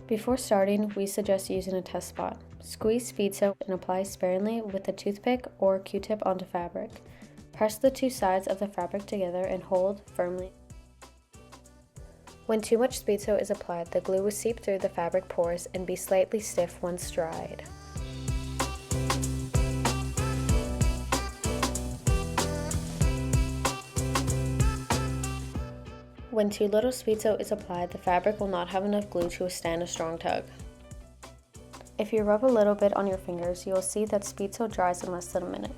Before starting, we suggest using a test spot. Squeeze speed soak and apply sparingly with a toothpick or Q-tip onto fabric. Press the two sides of the fabric together and hold firmly. When too much speed soak is applied, the glue will seep through the fabric pores and be slightly stiff once dried. When too little speed soak is applied, the fabric will not have enough glue to withstand a strong tug. If you rub a little bit on your fingers, you will see that speed soak dries in less than a minute.